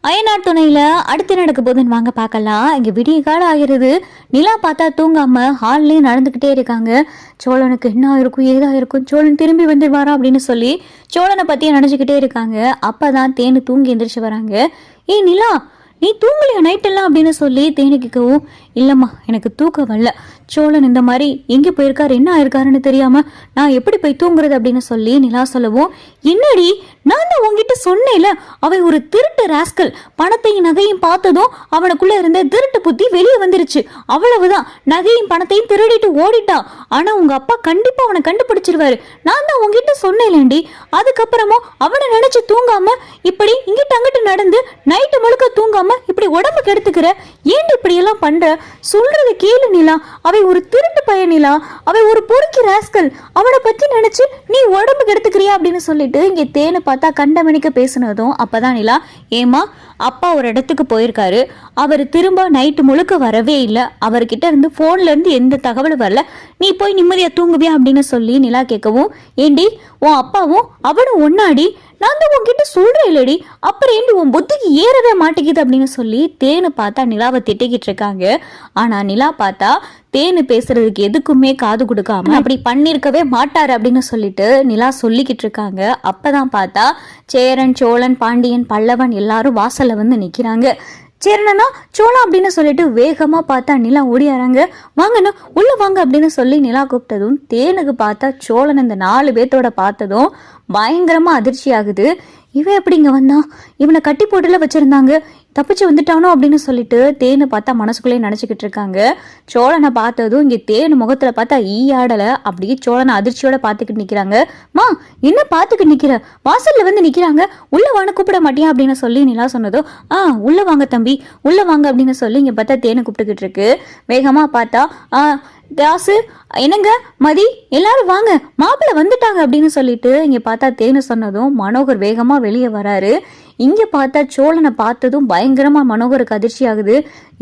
அயனார் துணையில அடுத்து நடக்க போதுன்னு வாங்க பார்க்கலாம். இங்க விடிய காலம் ஆகிறது. நிலா பார்த்தா தூங்காம ஹால்லயே நடந்துகிட்டே இருக்காங்க. சோழனுக்கு என்ன ஆயிருக்கும் ஏதாயிருக்கும், சோழன் திரும்பி வந்துடுவாரா அப்படின்னு சொல்லி சோழனை பத்தி நினைச்சுக்கிட்டே இருக்காங்க. அப்பதான் தேனு தூங்கி எந்திரிச்சு வராங்க. ஏய் நிலா, நீ தூங்கலையா நைட்டெல்லாம் அப்படின்னு சொல்லி தேனு கேட்கவும், இல்லைம்மா எனக்கு தூக்கம் வரல, சோழன் இந்த மாதிரி எங்கே போயிருக்காரு என்ன ஆயிருக்காருன்னு தெரியாம நான் எப்படி போய் தூங்குறது அப்படின்னு சொல்லி நிலா சொல்லவும், என்னடி நான் தான் உங்ககிட்ட சொன்னேன்ல அவன் ஒரு திருட்டு ராஸ்கல், பணத்தையும் நகையும் பார்த்ததும் அவனுக்குள்ள இருந்த திருட்டு புத்தி வெளியே வந்துருச்சு, அவ்வளவுதான், நகையும் பணத்தையும் திருடிட்டு ஓடிட்டான். ஆனா உங்க அப்பா கண்டிப்பா அவனை கண்டுபிடிச்சிருவாரு, நான் தான் உங்ககிட்ட சொன்னேன்லேண்டி. அதுக்கப்புறமும் அவனை நினைச்சு தூங்காம இப்படி இங்கிட்ட அங்கிட்டு நடந்து நைட்டு முழுக்க தூங்காம இப்படி உடம்பு கெடுத்துக்கிற, ஏன் இப்படி எல்லாம் பண்ற? சொல்றது கேளு நிலா, அவன் ஒரு திருட்டு பையன் நிலா, அவன் ஒரு பொறுக்கி ராஸ்கல், அவனை பத்தி நினைச்சு நீ உடம்பு கெடுத்துக்கிறியா அப்படின்னு சொல்லிட்டு இங்க தேனை பார்த்தா கண்டமணிக்க பேசுனதும் அப்பதான் நிலா, ஏமா அப்பா ஒரு இடத்துக்கு போயிருக்காரு, அவர் திரும்ப நைட்டு முழுக்க வரவே இல்லை, அவர்கிட்ட இருந்து போன்ல இருந்து எந்த தகவலும் வரல, நீ போய் நிம்மதியா தூங்குவியா அப்படின்னு சொல்லி நிலா கேட்கவும், ஏண்டி உன் அப்பாவும் அவனும் ஒன்னாடி, நான் தான் உன்கிட்ட சொல்றேன் இல்லடி, அப்புறம் ஏண்டி உன் புத்திக்கு ஏறவே மாட்டேங்குது அப்படின்னு சொல்லி தேனு பார்த்தா நிலாவை திட்டிக்கிட்டு இருக்காங்க. ஆனா நிலா பார்த்தா தேனு பேசுறதுக்கு எதுக்குமே காது கொடுக்காம அப்படி பண்ணிருக்கவே மாட்டாரு அப்படின்னு சொல்லிட்டு நிலா சொல்லிக்கிட்டு இருக்காங்க. அப்பதான் பார்த்தா சேரன் சோழன் பாண்டியன் பல்லவன் எல்லாரும் வாசல்ல வந்து நிக்கிறாங்க. சேரனா சோழா அப்படின்னு சொல்லிட்டு வேகமா பார்த்தா நிலா ஓடியாராங்க. வாங்கண்ணா உள்ள வாங்க அப்படின்னு சொல்லி நிலா கூப்பிட்டதும் தேனுக்கு பார்த்தா சோழன் இந்த 4 பேர்த்தோட பார்த்ததும் பயங்கரமா அதிர்ச்சி ஆகுது. இவன் எப்படி இங்க வந்தான், இவனை கட்டி போட்டுல வச்சிருந்தாங்க, தப்பிச்சு வந்துட்டானோ அப்படின்னு சொல்லிட்டு தேனு பார்த்தா மனசுக்குள்ளே நினைச்சுக்கிட்டு இருக்காங்க. சோழனை பார்த்ததும் இங்க தேனு முகத்துல பார்த்தா ஈயாடல, அப்படியே சோழனை அதிர்ச்சியோட பார்த்துக்கிட்டு நிக்கிறாங்க. மா என்ன பார்த்துக்கிட்டு நிக்கிற, வாசல்ல வந்து நிக்கிறாங்க, உள்ள வாங்க கூப்பிட மாட்டியா அப்படின்னு சொல்லி நிலா சொன்னதும், உள்ள வாங்க தம்பி உள்ள வாங்க அப்படின்னு சொல்லி இங்க பார்த்தா தேனு கூப்பிட்டுக்கிட்டு இருக்கு. வேகமா பார்த்தா தாசு என்னங்க மதி எல்லாரும் வாங்க மாப்பிள்ளை வந்துட்டாங்க அப்படின்னு சொல்லிட்டு இங்க பார்த்தா தேனு சொன்னதும் மனோகர் வேகமா வெளியே வராரு. இங்க பார்த்தா சோழனை பார்த்ததும் பயங்கரமா மனோகருக்கு அதிர்ச்சி ஆகுது.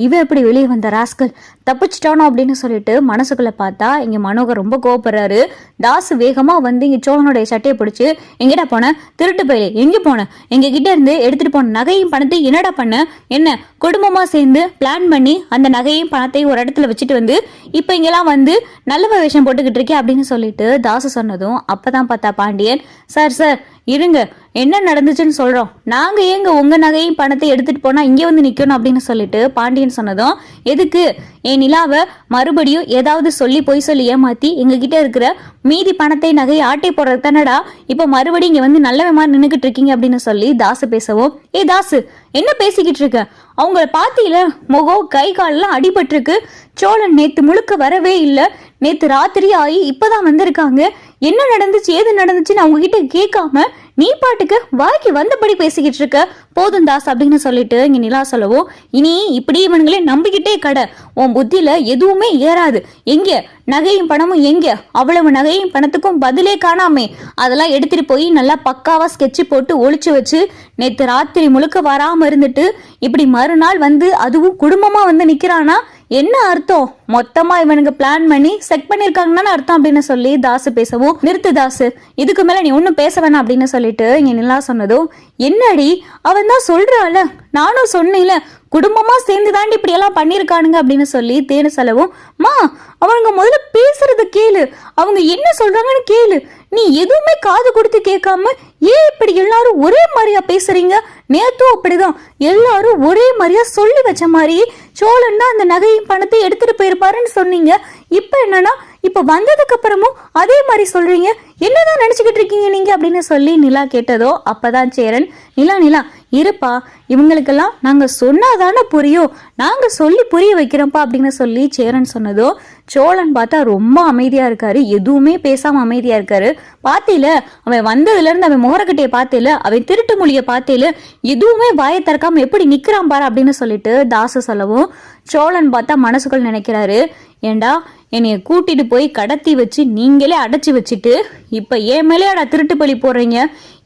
இவன் எப்படி வெளியே வந்த ராஸ்கல், தப்பிச்சிட்டானோ அப்படின்னு சொல்லிட்டு மனசுக்குள்ள பார்த்தா இங்க மனோகர் ரொம்ப கோவப்படுறாரு. தாசு வேகமா வந்து இங்க சோழனுடைய சட்டையை பிடிச்சு, எங்கடா போன திருட்டு பையில, எங்க போன, எங்க கிட்ட இருந்து எடுத்துட்டு போன நகையும் பணத்தையும் என்னடா பண்ண, என்ன குடும்பமா சேர்ந்து பிளான் பண்ணி அந்த நகையும் பணத்தையும் ஒரு இடத்துல வச்சுட்டு வந்து இப்ப இங்கெல்லாம் வந்து நல்ல வேஷம் போட்டுக்கிட்டு இருக்கே அப்படின்னு சொல்லிட்டு தாசு சொன்னதும் அப்பதான் பார்த்தா பாண்டியன், சார் சார் இருங்க என்ன நடந்துச்சுன்னு சொல்றோம், நாங்க ஏங்க உங்க நகையும் பணத்தை எடுத்துட்டு போனா இங்க வந்து நிக்கணும் அப்படின்னு சொல்லிட்டு பாண்டியன் சொன்னதும், எதுக்கு என் நிலாவை மறுபடியும் ஏதாவது சொல்லி பொய் சொல்லி ஏமாத்தி எங்க கிட்ட இருக்கிற மீதி பணத்தை நகையை ஆட்டை போடுறது தானடா, இப்ப மறுபடியும் இங்க வந்து நல்ல மாதிரி நின்னுக்கிட்டு இருக்கீங்க அப்படின்னு சொல்லி தாசு பேசவும், தாசு என்ன பேசிக்கிட்டு இருக்க, அவங்கள பாத்தியில முகம் கை காலெல்லாம் அடிபட்டிருக்கு, சோழன் நேத்து முழுக்க வரவே இல்லை, நேத்து ராத்திரி ஆகி இப்பதான் வந்திருக்காங்க, என்ன நடந்துச்சு ஏது நடந்துச்சுன்னு அவங்க கிட்ட கேட்காம நீ பாட்டுக்கு வாய்க்கு வந்தபடி பேசிக்கிட்டு இருக்க, போதும் தாஸ் அப்படின்னு சொல்லிட்டு இங்க நிலா சொல்லவும், இனி இப்படி இவனுங்களே நம்பிக்கிட்டே கடை, உன் புத்தியில எதுவுமே ஏறாது, எங்க நகையும் பணமும் எங்க, அவ்வளவு நகையும் பணத்துக்கும் பதிலே காணாமே, அதெல்லாம் எடுத்துட்டு போய் நல்லா பக்காவா ஸ்கெட்ச் போட்டு ஒளிச்சு வச்சு நேத்து ராத்திரி முழுக்க வராம இருந்துட்டு இப்படி மறுநாள் வந்து அதுவும் குடும்பமா வந்து நிக்கிறானா, என்ன அர்த்தம், மொத்தமா இவனுக்கு பிளான் பண்ணி செக் பண்ணிருக்காங்கன்னு அர்த்தம் அப்படின்னு சொல்லி தாசு பேசவும், நிறுத்து தாசு இதுக்கு மேல நீ ஒன்னும் பேச வேணாம் அப்படின்னு சொல்லிட்டு இங்க நிலா சொன்னதும், என்னடி அவன் தான் சொல்றாள், நானும் சொன்னேன்ல குடும்பமா சேர்ந்து தாண்டி இப்படி எல்லாம் பண்ணிருக்கானுங்க அப்படின்னு சொல்லி தேனு செலவும், மா அவங்க முதல்ல பேசுறது கேளு, அவங்க என்ன சொல்றாங்கன்னு கேளு, நீ எதுவுமே காது கொடுத்து கேட்காம ஏன் இப்படி எல்லாரும் ஒரே மாதிரியா பேசுறீங்க, நேத்தும் அப்படிதான் எல்லாரும் ஒரே மாதிரியா சொல்லி வச்ச மாதிரி சோழன் தான் அந்த நகையும் பணத்தை எடுத்துட்டு போயிருப்பாருன்னு சொன்னீங்க, இப்ப என்னன்னா இப்ப வந்ததுக்கு அப்புறமும் அதே மாதிரி சொல்றீங்க, என்னதான் நினைச்சுக்கிட்டு இருக்கீங்க நீங்க அப்படின்னு சொல்லி நிலா கேட்டதோ அப்பதான் சேரன், நிலா நிலா இருப்பா, இவங்களுக்கெல்லாம் நாங்க சொன்னாதானே புரியும், நாங்க சொல்லி புரிய வைக்கிறோம்ப்பா அப்படின்னு சொல்லி சேரன் சொன்னதோ சோழன் பார்த்தா ரொம்ப அமைதியா இருக்காரு, எதுவுமே பேசாம அமைதியா இருக்காரு. பாத்தியில அவன் வந்ததுல இருந்து அவன் முகரக்கட்டையை பார்த்தேல, அவன் திருட்டு மொழிய பார்த்தேல, எதுவுமே வாயை திறக்காம எப்படி நிக்கிறான் பாரு அப்படின்னு சொல்லிட்டு தாசு சொல்லவும் சோழன் பார்த்தா மனசுக்குள் நினைக்கிறாரு, ஏண்டா என்னைய கூட்டிட்டு போய் கடத்தி வச்சு நீங்களே அடைச்சி வச்சுட்டு இப்ப ஏன் மேலேடா திருட்டு பழி போடுறீங்க,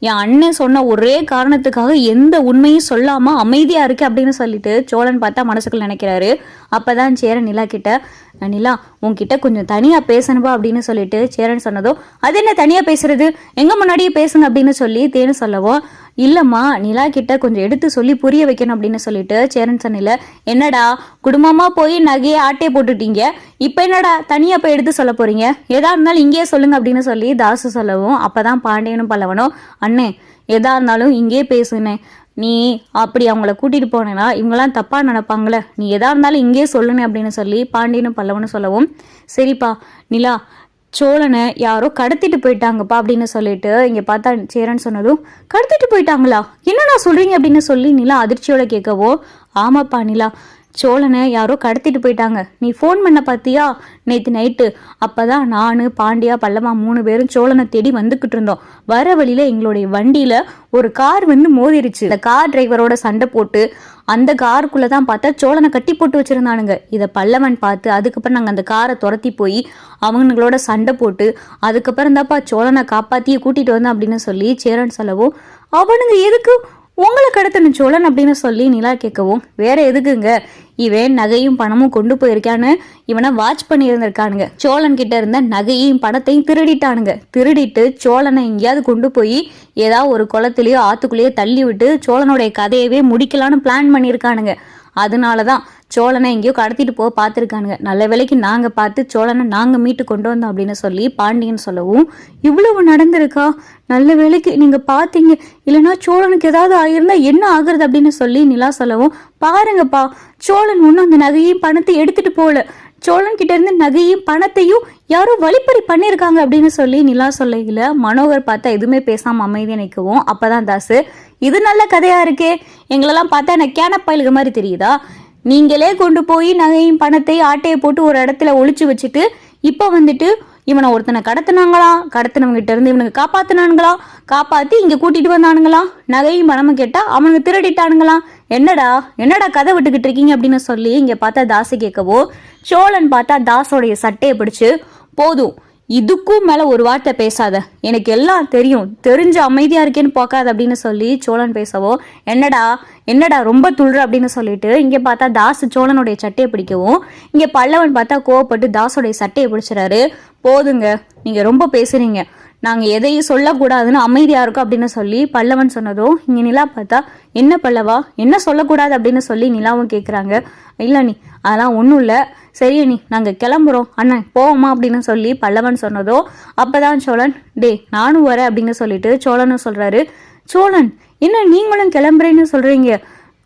என் அண்ணன் சொன்ன ஒரே காரணத்துக்காக எந்த உண்மையும் சொல்லாம அமைதியா இருக்கு அப்படின்னு சொல்லிட்டு சோழன் பார்த்தா மனசுக்குள் நினைக்கிறாரு. அப்பதான் சேரன் நிலா கிட்ட, நிலா உன்கிட்ட கொஞ்சம் தனியா பேசணும்பா அப்படின்னு சொல்லிட்டு சேரன் சொன்னதோ, அது என்ன தனியா பேசுறது, எங்க முன்னாடியே பேசுங்க அப்படின்னு சொல்லி தேனு சொல்லவும், இல்லம்மா நிலா கிட்ட கொஞ்சம் எடுத்து சொல்லி புரிய வைக்கணும் அப்படின்னு சொல்லிட்டு சேரன் சொன்னில, என்னடா குடும்பமா போய் நகையை ஆட்டையை போட்டுட்டீங்க, இப்ப என்னடா தனியா போய் எடுத்து சொல்ல போறீங்க, எதா இருந்தாலும் இங்கேயே சொல்லுங்க அப்படின்னு சொல்லி தாசு சொல்லவும், அப்பதான் பாண்டியனும் பல்லவனும், அண்ணே எதா இருந்தாலும் இங்கே பேசுனேன், நீ அப்படி அவங்கள கூட்டிட்டு போனேன்னா இவங்கெல்லாம் தப்பா நினைப்பாங்களே, நீ எதா இருந்தாலும் இங்கே சொல்லுனே அப்படின்னு சொல்லி பாண்டியனும் பல்லவனும் சொல்லவும், சரிப்பா நிலா சோழனை யாரோ கடத்திட்டு போயிட்டாங்கப்பா அப்படின்னு சொல்லிட்டு இங்க பார்த்தா சேரன் சொன்னதும், கடத்திட்டு போயிட்டாங்களா, என்னடா சொல்றீங்க அப்படின்னு சொல்லி நிலா அதிர்ச்சியோட கேட்கவோ, ஆமாப்பா நிலா சோழனை யாரோ கடத்திட்டு போயிட்டாங்க, நீ ஃபோன் பண்ண பார்த்தியா நேற்று நைட்டு, அப்பதான் நான் பாண்டியா பல்லவா 3 பேரும் சோழனை தேடி வந்துக்கிட்டு இருந்தோம், வர வழியில எங்களுடைய வண்டியில ஒரு கார் வந்து மோதிருச்சு, இந்த கார் டிரைவரோட சண்டை போட்டு அந்த காருக்குள்ளதான் பார்த்தா சோழனை கட்டி போட்டு வச்சிருந்தானுங்க, இதை பல்லவன் பார்த்து அதுக்கப்புறம் நாங்கள் அந்த காரை துரத்தி போய் அவங்களோட சண்டை போட்டு அதுக்கப்புறம் தான்ப்பா சோழனை காப்பாத்தியே கூட்டிட்டு வந்தோம் அப்படின்னு சொல்லி சேரன் சொல்லவும், அவனுங்க எதுக்கு உங்களை கடத்தணும் சோழன் அப்படின்னு சொல்லி நிலா கேட்கவும், வேற எதுக்குங்க, இவன் நகையும் பணமும் கொண்டு போயிருக்கான்னு இவனை வாட்ச் பண்ணி இருந்திருக்கானுங்க, சோழன் கிட்ட இருந்த நகையும் பணத்தையும் திருடிட்டானுங்க, திருடிட்டு சோழனை எங்கேயாவது கொண்டு போய் ஏதாவது ஒரு குளத்திலேயோ ஆத்துக்குள்ளேயோ தள்ளி விட்டு சோழனுடைய கதையவே முடிக்கலான்னு பிளான் பண்ணியிருக்கானுங்க, அதனாலதான் சோழனை எங்கேயோ கடத்திட்டு போக பார்த்துருக்கானுங்க, நல்ல வேலைக்கு நாங்கள் பார்த்து சோழனை நாங்கள் மீட்டு கொண்டு வந்தோம் அப்படின்னு சொல்லி பாண்டியன் சொல்லவும், இவ்வளவு நடந்திருக்கா, நல்ல வேலைக்கு நீங்கள் பார்த்தீங்க, இல்லைன்னா சோழனுக்கு ஏதாவது ஆகியிருந்தா என்ன ஆகுறது அப்படின்னு சொல்லி நிலா சொல்லவும், பாருங்கப்பா சோழன் ஒன்றும் அந்த நகையையும் பணத்தை எடுத்துட்டு போகல, சோழன் கிட்ட இருந்து நகையும் பணத்தையும் யாரோ வழிப்பறி பண்ணியிருக்காங்க அப்படின்னு சொல்லி நிலா சொல்லையில மனோகர் பார்த்தா எதுவுமே பேசாம அமைதியா நிற்கவும், அப்பதான் தாசு, இது நல்ல கதையா இருக்கே, எங்களெல்லாம் பார்த்தா எனக்கு கேனப்பாயிலுக்கு மாதிரி தெரியுதா, நீங்களே கொண்டு போய் நகையும் பணத்தை ஆட்டையை போட்டு ஒரு இடத்துல ஒளிச்சு வச்சுட்டு இப்போ வந்துட்டு இவனை ஒருத்தனை கடத்தினாங்களாம், கடத்தினவங்கிட்ட இருந்து இவனுக்கு காப்பாத்தினானுங்களாம், காப்பாத்தி இங்க கூட்டிட்டு வந்தானுங்களாம், நகையும் பணமும் கேட்டா அவனுக்கு திருடிட்டானுங்களாம், என்னடா என்னடா கதை விட்டுக்கிட்டு இருக்கீங்க அப்படின்னு சொல்லி இங்க பார்த்தா தாசு கேட்கவோ, சோழன் பார்த்தா தாசோடைய சட்டையை பிடிச்சு, போதும் இதுக்கும் மேல ஒரு வார்த்தை பேசாத, எனக்கு எல்லாம் தெரியும், தெரிஞ்ச அமைதியா இருக்கேன்னு போக்காத அப்படின்னு சொல்லி சோழன் பேசவோ, என்னடா என்னடா ரொம்ப துள்ளுற அப்படின்னு சொல்லிட்டு இங்க பார்த்தா தாசு சோழனுடைய சட்டையை பிடிக்கவும், இங்க பல்லவன் பார்த்தா கோவப்பட்டு தாசோடைய சட்டையை பிடிச்சிடாரு, போதுங்க நீங்க ரொம்ப பேசுறீங்க, நாங்க எதையும் சொல்லக்கூடாதுன்னு அமைதியா இருக்கோம் அப்படின்னு சொல்லி பல்லவன் சொன்னதும் இங்க நிலா பார்த்தா, என்ன பல்லவா என்ன சொல்லக்கூடாது அப்படின்னு சொல்லி நிலாவும் கேட்குறாங்க, இல்லை நீ அதெல்லாம் ஒன்றும் இல்லை, சரி நீ நாங்கள் கிளம்புறோம் அண்ணன் போவோமா அப்படின்னு சொல்லி பல்லவன் சொன்னதோ, அப்பதான் சோழன், டே நானும் வரேன் அப்படின்னு சொல்லிட்டு சோழனும் சொல்றாரு, சோழன் என்ன நீங்களும் கிளம்புறேன்னு சொல்றீங்க,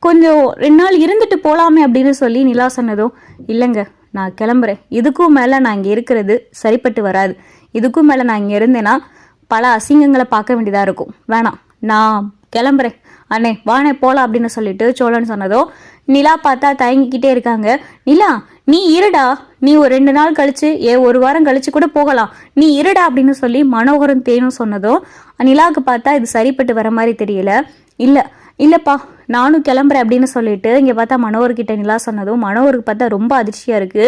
கொஞ்சம் 2 நாள் இருந்துட்டு போலாமே அப்படின்னு சொல்லி நிலா சொன்னதும், இல்லைங்க நான் கிளம்புறேன், இதுக்கும் மேலே நான் இங்கே இருக்கிறது சரிப்பட்டு வராது, இதுக்கும் மேலே நான் இங்கே இருந்தேன்னா பல அசிங்கங்களை பார்க்க வேண்டியதாக இருக்கும், வேணாம் நான் கிளம்புறேன் அண்ணே வானே போலாம் அப்படின்னு சொல்லிட்டு சோழன் சொன்னதோ, நிலா பார்த்தா தயங்கிக்கிட்டே இருக்காங்க, நிலா நீ இருடா, நீ ஒரு 2 நாள் கழிச்சு 1 வாரம் கழிச்சு கூட போகலாம், நீ இருடா அப்படின்னு சொல்லி மனோகரும் தேனும் சொன்னதோ, நிலாவுக்கு பார்த்தா இது சரிப்பட்டு வர மாதிரி தெரியல, இல்லப்பா நானும் கிளம்புறேன் அப்படின்னு சொல்லிட்டு இங்க பார்த்தா மனோகர்கிட்ட நிலா சொன்னதும் மனோகருக்கு பார்த்தா ரொம்ப அதிர்ச்சியா இருக்கு.